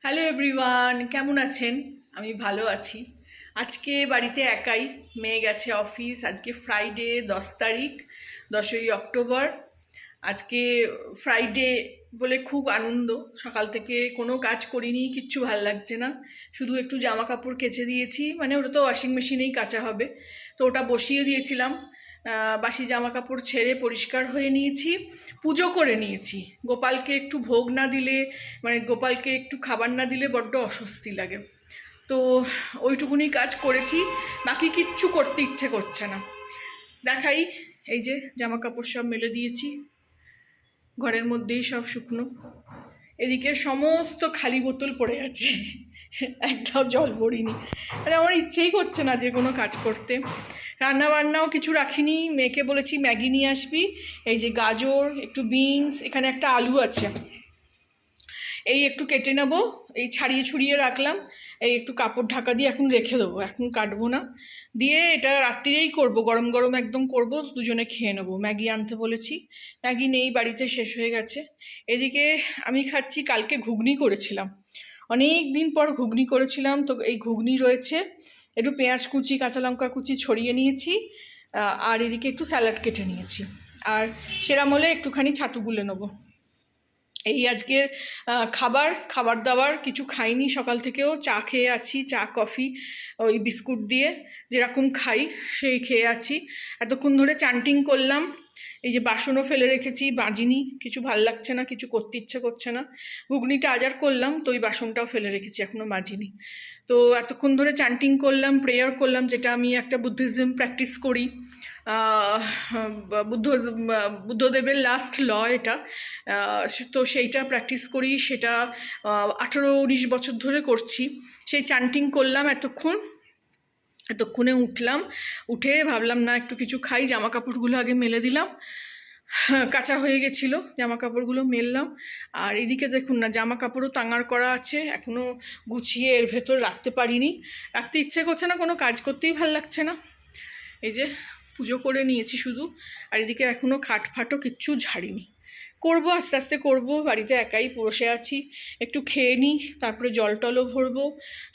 Hello everyone, কেমন আছেন? আমি ভালো আছি। আজকে বাড়িতে একাই, মেয়ে গেছে অফিস। আজকে ফ্রাইডে, 10 তারিখ, 10ই অক্টোবর। আজকে ফ্রাইডে বলে খুব আনন্দ। সকাল থেকে কোনো কাজ করিনি, কিচ্ছু ভাল লাগছে না। শুধু একটু জামা কাপড় কেচে দিয়েছি, মানে ওটা তো ওয়াশিং মেশিনেই কাচা হবে, তো ওটা বসিয়ে দিয়েছিলাম। বাসি জামা কাপড় ছেড়ে পরিষ্কার হয়ে নিয়েছি, পুজো করে নিয়েছি। গোপালকে একটু ভোগ না দিলে, মানে গোপালকে একটু খাবার না দিলে বড্ড অস্বস্তি লাগে, তো ওইটুকুনি কাজ করেছি। বাকি কিচ্ছু করতে ইচ্ছে করছে না। দেখাই, এই যে জামা কাপড় সব মেলে দিয়েছি, ঘরের মধ্যেই সব শুকনো। এদিকে সমস্ত খালি বোতল পড়ে আছে, একটাও জল ভরিনি। আর আমার ইচ্ছেই করছে না যে কোনো কাজ করতে। রান্না বান্নাও কিছু রাখিনি, মেয়েকে বলেছি ম্যাগি নিয়ে আসবি। এই যে গাজর, একটু বিনস, এখানে একটা আলু আছে, এই একটু কেটে নেবো, এই ছাড়িয়ে ছুড়িয়ে রাখলাম। এই একটু কাপড় ঢাকা দিয়ে এখন রেখে দেবো, এখন কাটবো না। দিয়ে এটা রাত্রিরেই করব, গরম গরম একদম করব, দুজনে খেয়ে নেবো। ম্যাগি আনতে বলেছি, ম্যাগি নেই বাড়িতে, শেষ হয়ে গেছে। এদিকে আমি খাচ্ছি, কালকে ঘুগনি করেছিলাম, অনেক দিন পর ঘুগনি করেছিলাম, তো এই ঘুগনি রয়েছে। একটু পেঁয়াজ কুচি, কাঁচা লঙ্কা কুচি ছড়িয়ে নিয়েছি, আর এদিকে একটু স্যালাড কেটে নিয়েছি। আর সেরাম হলে একটুখানি ছাতু গুলে নেবো। এই আজকের খাবার দাবার কিছু খাইনি, সকাল থেকেও চা খেয়ে আছি, চা কফি ওই বিস্কুট দিয়ে যেরকম খাই সেই খেয়ে আছি। এতক্ষণ ধরে চান্টিং করলাম, এই যে বাসনও ফেলে রেখেছি, বাজিনি, কিছু ভাল লাগছে না, কিছু করতে ইচ্ছে করছে না। ঘুগনিটা আজার করলাম, তো ওই বাসনটাও ফেলে রেখেছি, এখনও মাজিনি। তো এতক্ষণ ধরে চান্টিং করলাম, প্রেয়ার করলাম, যেটা আমি একটা বুদ্ধিজম প্র্যাকটিস করি। বুদ্ধদেবের লাস্ট ল এটা, তো সেইটা প্র্যাকটিস করি, সেটা 18-19 বছর ধরে করছি। সেই চান্টিং করলাম এতক্ষণে উঠলাম, উঠে ভাবলাম না একটু কিছু খাই। জামা কাপড়গুলো আগে মেলে দিলাম, কাঁচা হয়ে গেছিলো, জামা কাপড়গুলো মেললাম। আর এদিকে দেখুন না, জামা কাপড়ও তাঙার করা আছে, এখনও গুছিয়ে এর ভেতর রাখতে পারিনি। রাখতে ইচ্ছে করছে না, কোনো কাজ করতেই ভাল লাগছে না। এই যে পুজো করে নিয়েছি শুধু, আর এদিকে এখনও খাট ফাটও কিচ্ছু ঝাড়িনি, করবো আস্তে আস্তে করবো। বাড়িতে একাই বসে আছি, একটু খেয়ে নিই, তারপরে জল টলও ভরবো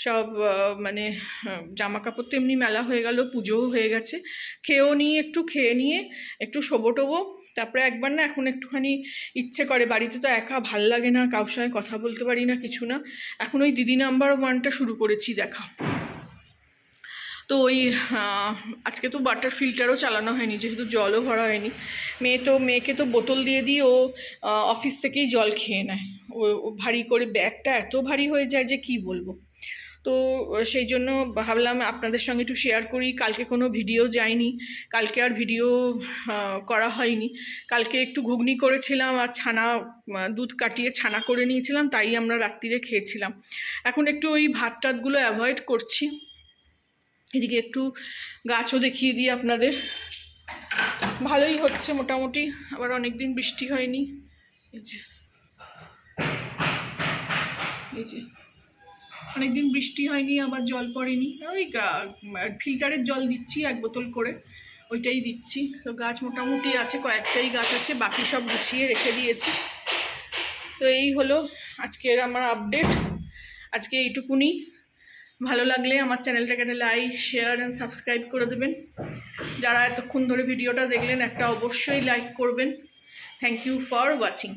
সব। মানে জামা কাপড় তো এমনি মেলা হয়ে গেল, পুজোও হয়ে গেছে, খেয়েও নিই, একটু খেয়ে নিয়ে একটু শোবো টোবো। তারপরে একবার না এখন একটুখানি ইচ্ছে করে, বাড়িতে তো একা ভাল লাগে না, কারোর সঙ্গে কথা বলতে পারি না, কিছু না। এখন ওই দিদি নাম্বার 1টা শুরু করেছি দেখা। তো ওই আজকে তো ওয়াটার ফিল্টারও চালানো হয়নি, যেহেতু জলও ভরা হয়নি। মেয়েকে তো বোতল দিয়ে দিই, ও অফিস থেকেই জল খেয়ে নেয়। ও ভারী করে, ব্যাগটা এত ভারী হয়ে যায় যে কি বলবো। তো সেই জন্য ভাবলাম আপনাদের সঙ্গে একটু শেয়ার করি। কালকে কোনো ভিডিও যায়নি, কালকে আর ভিডিও করা হয়নি। কালকে একটু ঘুগনি করেছিলাম আর দুধ কাটিয়ে ছানা করে নিয়েছিলাম, তাই আমরা রাত্রিরে খেয়েছিলাম। এখন একটু ওই ভাত টাতগুলো অ্যাভয়েড করছি। এদিকে একটু গাছও দেখিয়ে দিই আপনাদের, ভালোই হচ্ছে মোটামুটি। আবার অনেক দিন বৃষ্টি হয়নি, এই যে অনেকদিন বৃষ্টি হয়নি, আবার জল পড়েনি। ওই ফিল্টারের জল দিচ্ছি 1 বোতল করে, ওইটাই দিচ্ছি। তো গাছ মোটামুটি আছে, কয়েকটাই গাছ আছে, বাকি সব গুছিয়ে রেখে দিয়েছি। তো এই হলো আজকের আমার আপডেট, আজকে এইটুকুনি। ভালো লাগলে আমার চ্যানেলটাকে একটা লাইক, শেয়ার অ্যান্ড সাবস্ক্রাইব করে দেবেন। যারা এতক্ষণ ধরে ভিডিওটা দেখলেন, একটা অবশ্যই লাইক করবেন। Thank you for watching.